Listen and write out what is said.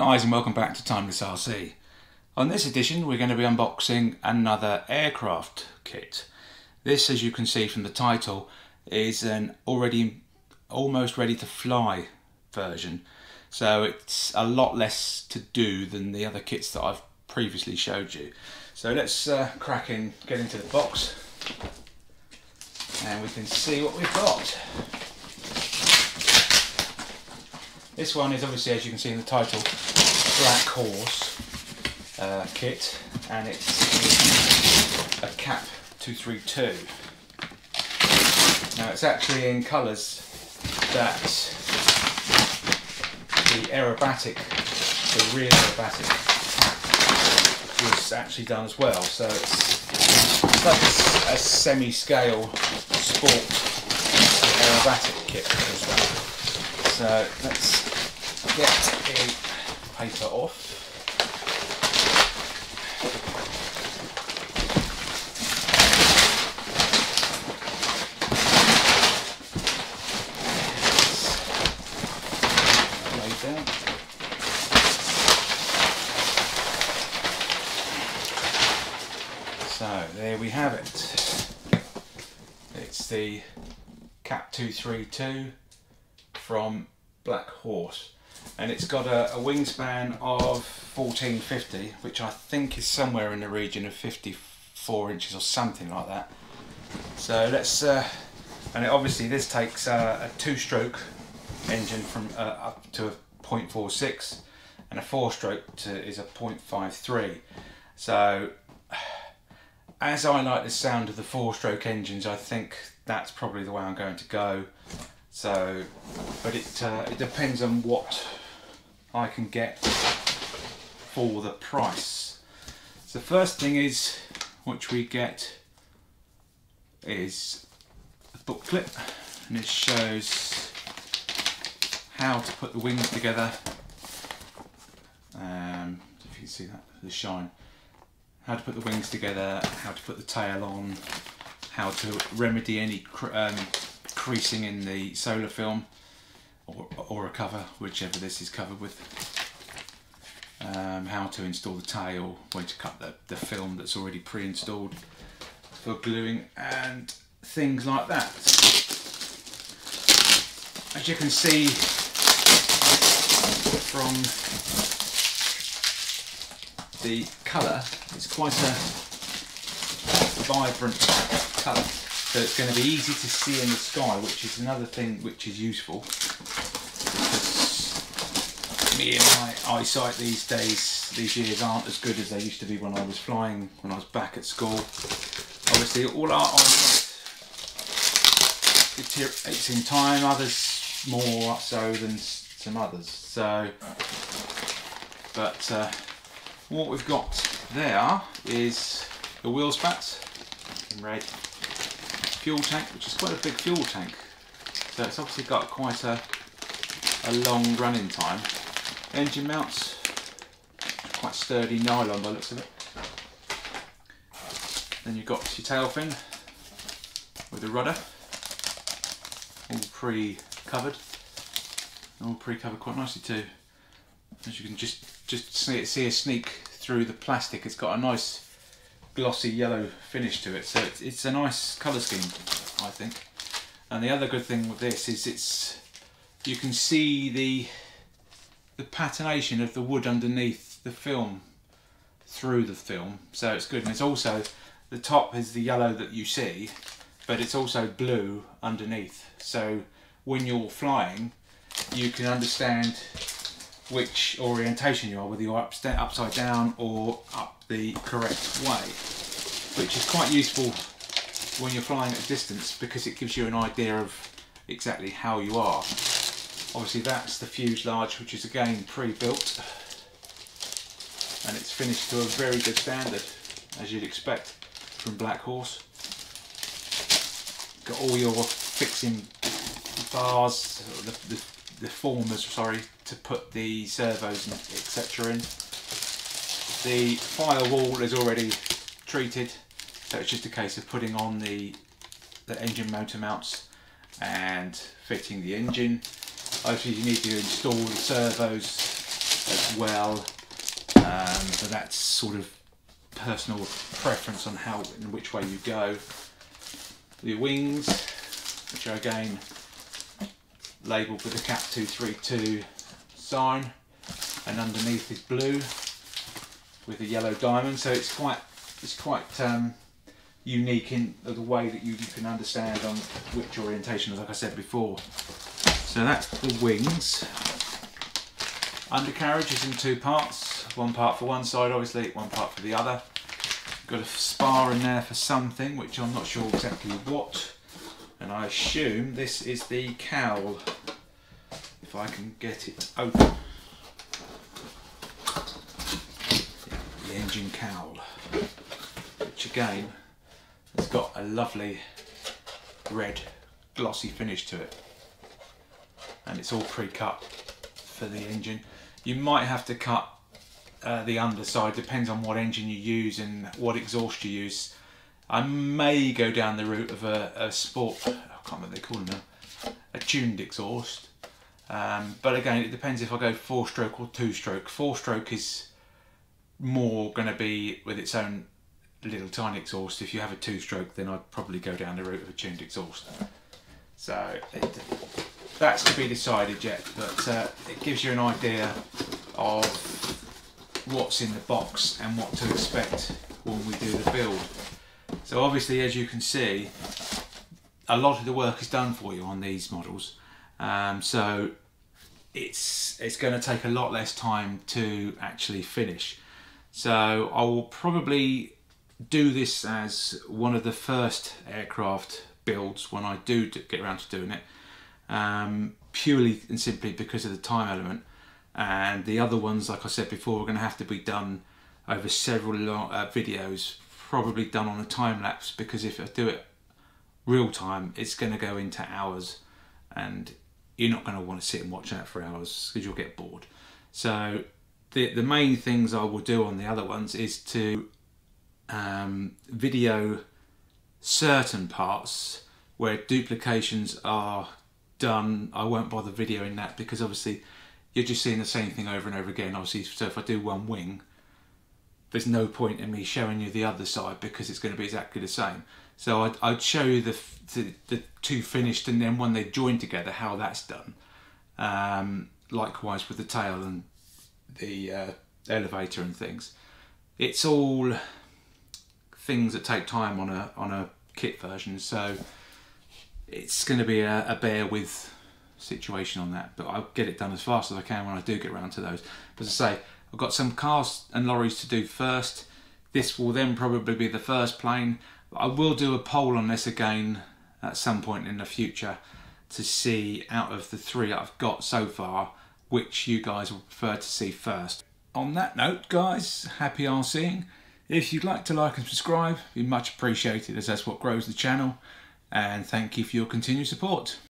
guys, and welcome back to Timeless RC. On this edition we're going to be unboxing another aircraft kit. This, as you can see from the title, is an already almost ready to fly version, so it's a lot less to do than the other kits that I've previously showed you. So let's crack in, get into the box, and we can see what we've got. This one is obviously, as you can see in the title, Black Horse kit, and it's a CAP 232. Now it's actually in colours that the aerobatic, the rear aerobatic, was actually done as well. So it's like a semi-scale sport aerobatic kit as well. So let's get the paper off. Lay down. So there we have it. It's the CAP 232 from Black Horse, and it's got a wingspan of 1450, which I think is somewhere in the region of 54 inches or something like that. So let's and obviously this takes a two-stroke engine from up to a 0.46, and a four-stroke is a 0.53. So as I like the sound of the four-stroke engines, I think that's probably the way I'm going to go. So, but it depends on what I can get for the price. So the first thing is, which we get, is a booklet, and it shows how to put the wings together. If you can see that, the shine. How to put the wings together, how to put the tail on, how to remedy any creasing in the solar film or a cover, whichever this is covered with, how to install the tail, where to cut the film that's already pre-installed for gluing, and things like that. As you can see from the colour, it's quite a vibrant colour. So it's going to be easy to see in the sky, which is another thing which is useful, because me and my eyesight these days, these years, aren't as good as they used to be when I was flying, when I was back at school. Obviously all our eyesight deteriorates in time, others more so than some others. So, but what we've got there is the wheel spats in red, fuel tank, which is quite a big fuel tank, so it's obviously got quite a long running time. Engine mounts, quite sturdy nylon by the looks of it. Then you've got your tail fin with the rudder, all pre-covered quite nicely too. As you can just see a sneak through the plastic, it's got a nice glossy yellow finish to it, so it's a nice colour scheme, I think. And the other good thing with this is you can see the patination of the wood underneath the film through the film, so it's good. And it's also, the top is the yellow that you see, but it's also blue underneath, so when you're flying you can understand which orientation you are, whether you're upside down or up the correct way, which is quite useful when you're flying at a distance, because it gives you an idea of exactly how you are. Obviously that's the fuselage, which is again pre-built, and it's finished to a very good standard, as you'd expect from Black Horse. Got all your fixing bars, the formers, sorry, to put the servos and etc. in. The firewall is already treated, so it's just a case of putting on the engine motor mounts and fitting the engine. Obviously you need to install the servos as well, but that's sort of personal preference on how and which way you go. The wings, which are again labelled with the Cat 232 sign, and underneath is blue with a yellow diamond, so it's quite unique in the way that you can understand on which orientation, like I said before. So that's the wings. Undercarriage is in two parts, one part for one side obviously, one part for the other. Got a spar in there for something, which I'm not sure exactly what, and I assume this is the cowl, if I can get it open. The engine cowl, which again has got a lovely red glossy finish to it, and it's all pre-cut for the engine. You might have to cut the underside, depends on what engine you use and what exhaust you use. I may go down the route of a sport, I can't remember what they call them now, a tuned exhaust, but again it depends if I go 4-stroke or 2-stroke. 4-stroke is more going to be with its own little tiny exhaust. If you have a 2-stroke, then I'd probably go down the route of a tuned exhaust. So that's to be decided yet, but it gives you an idea of what's in the box and what to expect when we do the build. So obviously, as you can see, a lot of the work is done for you on these models, so it's going to take a lot less time to actually finish. So I will probably do this as one of the first aircraft builds when I do get around to doing it, purely and simply because of the time element. And the other ones, like I said before, are going to have to be done over several videos, probably done on a time lapse, because if I do it real time, it's going to go into hours, and you're not going to want to sit and watch that for hours because you'll get bored. So the main things I will do on the other ones is to video certain parts where duplications are done. I won't bother videoing that because obviously you're just seeing the same thing over and over again. Obviously, so if I do one wing, there's no point in me showing you the other side because it's going to be exactly the same. So I'd show you the two finished, and then when they join together, how that's done. Likewise with the tail and the elevator and things. It's all things that take time on a kit version, so it's going to be a bear with situation on that, but I'll get it done as fast as I can when I do get around to those. But as I say, I've got some cars and lorries to do first. This will then probably be the first plane. I will do a poll on this again at some point in the future to see, out of the three I've got so far, which you guys will prefer to see first. On that note, guys, happy RCing. If you'd like to like and subscribe, it'd be much appreciated, as that's what grows the channel, and thank you for your continued support.